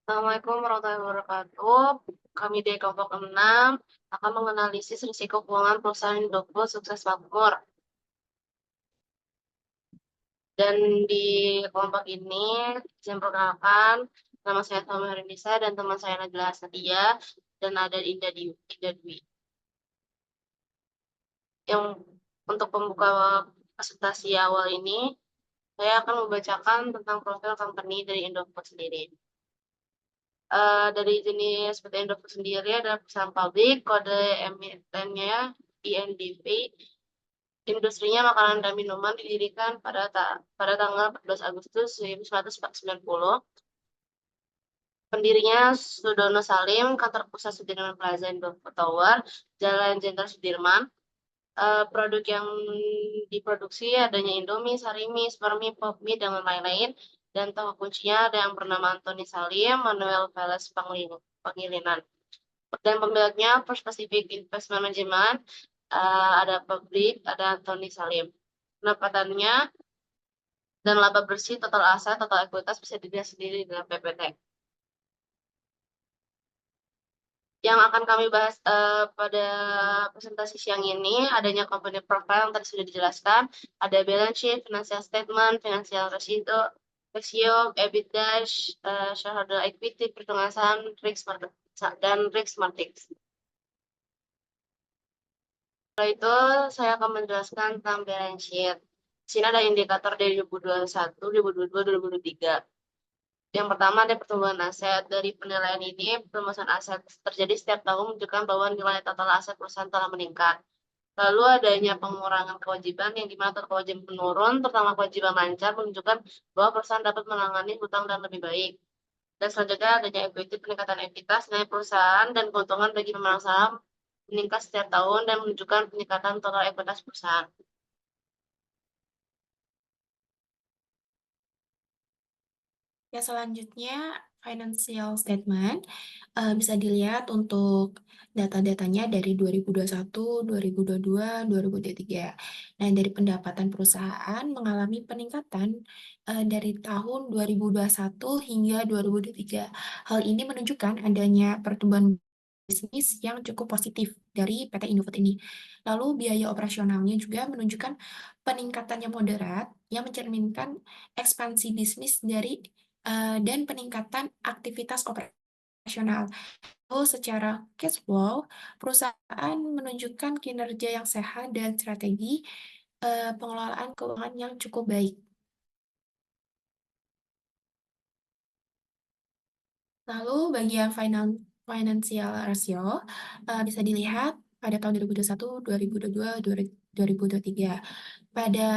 Assalamualaikum warahmatullahi wabarakatuh. Kami dari kelompok 6 akan menganalisis risiko keuangan perusahaan Indofood sukses makmur. Dan di kelompok ini, saya perkenalkan, nama saya Salma Harinisa dan teman saya Najla Sadia dan ada Indah Dwi. Yang untuk pembuka presentasi awal ini, saya akan membacakan tentang profil company dari Indofood sendiri. Dari jenis PT Indofood sendiri adalah perusahaan pabrik, kode emitennya INDV. Industrinya makanan dan minuman didirikan pada tanggal 14 Agustus 1990. Pendirinya Sudono Salim, kantor pusat Sudirman Plaza Indofood Tower, Jalan Jenderal Sudirman. Produk yang diproduksi adanya Indomie, Sarimi, Supermi, Popmi, dan lain-lain. Dan tokoh kuncinya ada yang bernama Antoni Salim, Manuel Velez Pangilinan. Dan pemiliknya First Pacific Investment Management, ada pabrik, ada Antoni Salim. Pendapatannya dan laba bersih, total aset, total ekuitas bisa dilihat sendiri dalam PPT. Yang akan kami bahas pada presentasi siang ini adanya company profile yang tadi sudah dijelaskan, ada balance sheet, financial statement, financial ratio, EBITDA, shareholder equity, perhitungan saham, dan risk matrix. Setelah itu saya akan menjelaskan tentang balance sheet. Di sini ada indikator dari 2021, 2022, 2023. Yang pertama ada pertumbuhan aset. Dari penilaian ini, pertumbuhan aset terjadi setiap tahun menunjukkan bahwa nilai total aset perusahaan telah meningkat. Lalu adanya pengurangan kewajiban yang dimana total kewajiban menurun, terutama kewajiban lancar, menunjukkan bahwa perusahaan dapat menangani hutang dan lebih baik. Dan selanjutnya adanya equity, peningkatan ekuitas nilai perusahaan dan keuntungan bagi pemegang saham meningkat setiap tahun dan menunjukkan peningkatan total ekuitas perusahaan. Ya, selanjutnya financial statement bisa dilihat untuk data-datanya dari 2021, 2022, 2023. Nah, dari pendapatan perusahaan mengalami peningkatan dari tahun 2021 hingga 2023. Hal ini menunjukkan adanya pertumbuhan bisnis yang cukup positif dari PT Indofood ini. Lalu biaya operasionalnya juga menunjukkan peningkatannya moderat yang mencerminkan ekspansi bisnis dan peningkatan aktivitas operasional. Lalu secara cash flow, perusahaan menunjukkan kinerja yang sehat dan strategi pengelolaan keuangan yang cukup baik. Lalu bagian financial ratio bisa dilihat pada tahun 2021, 2022, 2023. Pada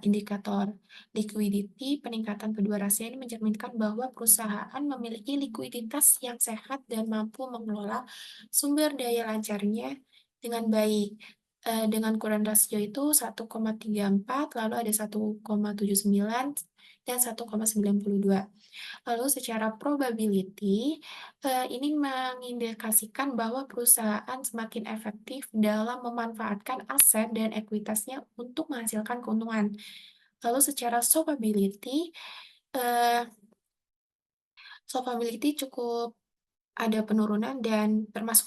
indikator liquidity, peningkatan kedua rasio ini mencerminkan bahwa perusahaan memiliki likuiditas yang sehat dan mampu mengelola sumber daya lancarnya dengan baik. Dengan kurang rasio itu 1,34, lalu ada 1,79, dan 1,92. Lalu secara probability, ini mengindikasikan bahwa perusahaan semakin efektif dalam memanfaatkan aset dan ekuitasnya untuk menghasilkan keuntungan. Lalu secara eee, solvability cukup ada penurunan dan termasuk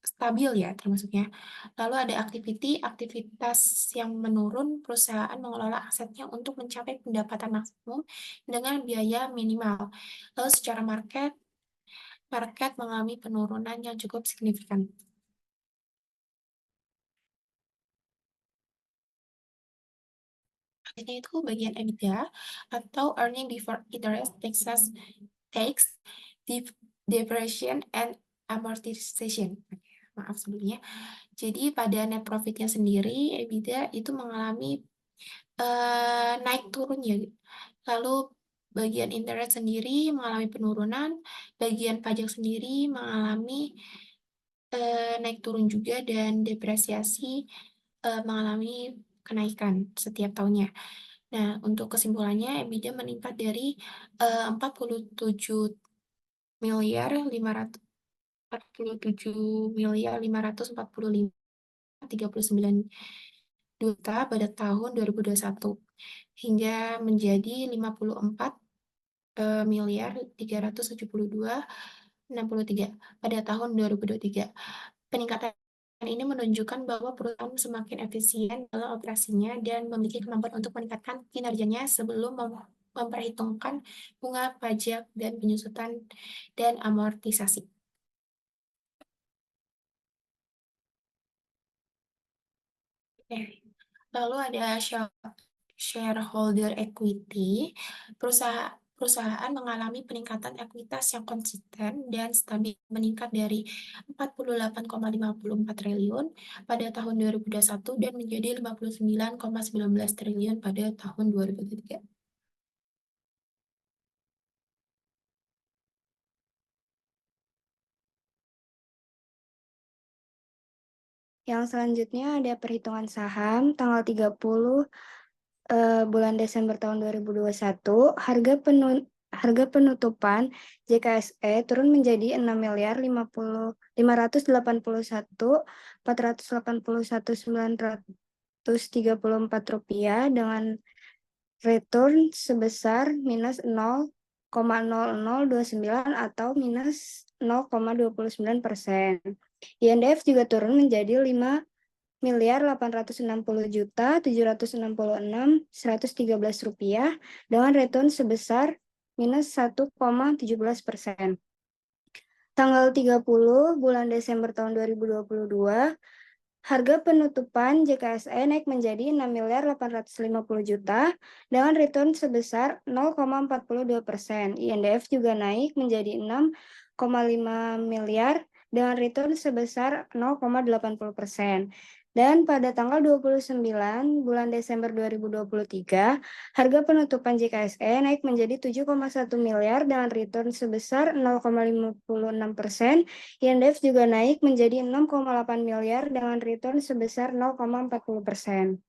stabil ya termasuknya. Lalu ada aktivitas yang menurun, perusahaan mengelola asetnya untuk mencapai pendapatan maksimum dengan biaya minimal. Lalu secara market mengalami penurunan yang cukup signifikan. Selanjutnya itu bagian EBITDA atau earning before interest, tax, depreciation, and amortization. Maaf sebelumnya. Jadi pada net profitnya sendiri, EBITDA itu mengalami naik turun ya. Lalu bagian interest sendiri mengalami penurunan, bagian pajak sendiri mengalami naik turun juga, dan depresiasi mengalami kenaikan setiap tahunnya. Nah, untuk kesimpulannya, EBITDA meningkat dari 47.539 pada tahun 2021 hingga menjadi miliar 372,63 pada tahun 2023. Peningkatan ini menunjukkan bahwa perusahaan semakin efisien dalam operasinya dan memiliki kemampuan untuk meningkatkan kinerjanya sebelum memperhitungkan bunga pajak dan penyusutan dan amortisasi. Oke. Lalu ada shareholder equity. Perusahaan mengalami peningkatan ekuitas yang konsisten dan stabil, meningkat dari 48,54 triliun pada tahun 2021 dan menjadi 59,19 triliun pada tahun 2023. Yang selanjutnya ada perhitungan saham tanggal 30 bulan Desember tahun 2021, harga penutupan JKSE turun menjadi 6.551.481.934 rupiah dengan return sebesar minus 0,0029 atau minus 0,29%. INDF juga turun menjadi 5.860.766.113 rupiah dengan return sebesar minus 1,17%. Tanggal 30 bulan Desember tahun 2022, harga penutupan JKSE naik menjadi 6.850.000.000 dengan return sebesar 0,42%. INDF juga naik menjadi 6,5 miliar dengan return sebesar 0,80%. Dan pada tanggal 29 bulan Desember 2023, harga penutupan JKSE naik menjadi 7,1 miliar dengan return sebesar 0,56%. INDF juga naik menjadi 6,8 miliar dengan return sebesar 0,40%.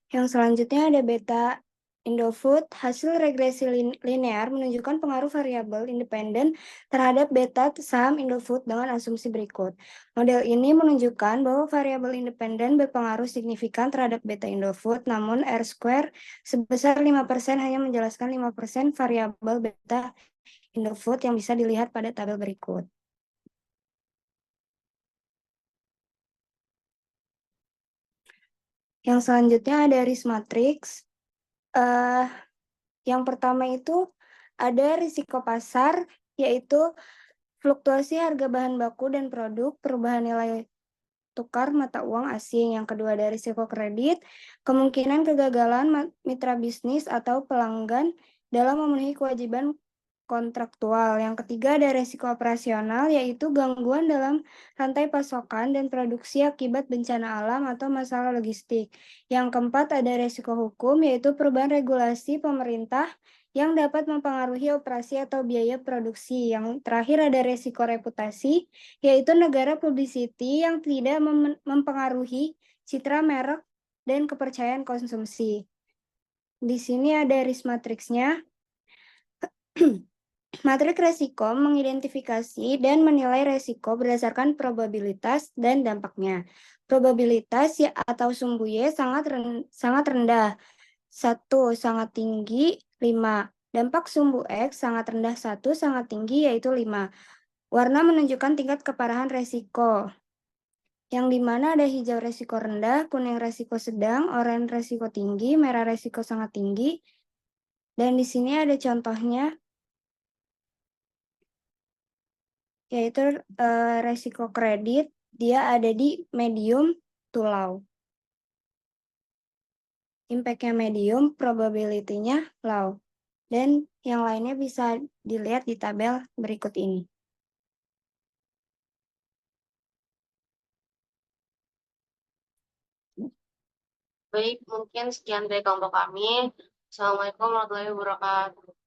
Yang selanjutnya ada beta Indofood. Hasil regresi linear menunjukkan pengaruh variabel independen terhadap beta saham Indofood dengan asumsi berikut. Model ini menunjukkan bahwa variabel independen berpengaruh signifikan terhadap beta Indofood, namun R-square sebesar 5% hanya menjelaskan 5% variabel beta Indofood yang bisa dilihat pada tabel berikut. Yang selanjutnya ada risk matrix. Yang pertama itu ada risiko pasar, yaitu fluktuasi harga bahan baku dan produk, perubahan nilai tukar mata uang asing. Yang kedua ada risiko kredit, kemungkinan kegagalan mitra bisnis atau pelanggan dalam memenuhi kewajiban kontraktual. Yang ketiga ada risiko operasional, yaitu gangguan dalam rantai pasokan dan produksi akibat bencana alam atau masalah logistik. Yang keempat ada risiko hukum, yaitu perubahan regulasi pemerintah yang dapat mempengaruhi operasi atau biaya produksi. Yang terakhir ada risiko reputasi, yaitu negara publicity yang tidak mempengaruhi citra merek dan kepercayaan konsumsi. Di sini ada risk matrix-nya. Matriks resiko mengidentifikasi dan menilai resiko berdasarkan probabilitas dan dampaknya. Probabilitas atau sumbu Y sangat rendah, 1 sangat tinggi, 5. Dampak sumbu X sangat rendah, 1 sangat tinggi, yaitu 5. Warna menunjukkan tingkat keparahan resiko, yang dimana ada hijau resiko rendah, kuning resiko sedang, oranye resiko tinggi, merah resiko sangat tinggi. Dan di sini ada contohnya, yaitu resiko kredit, dia ada di medium to low. Impact-nya medium, probability-nya low. Dan yang lainnya bisa dilihat di tabel berikut ini. Baik, mungkin sekian dari kelompok kami. Assalamualaikum warahmatullahi wabarakatuh.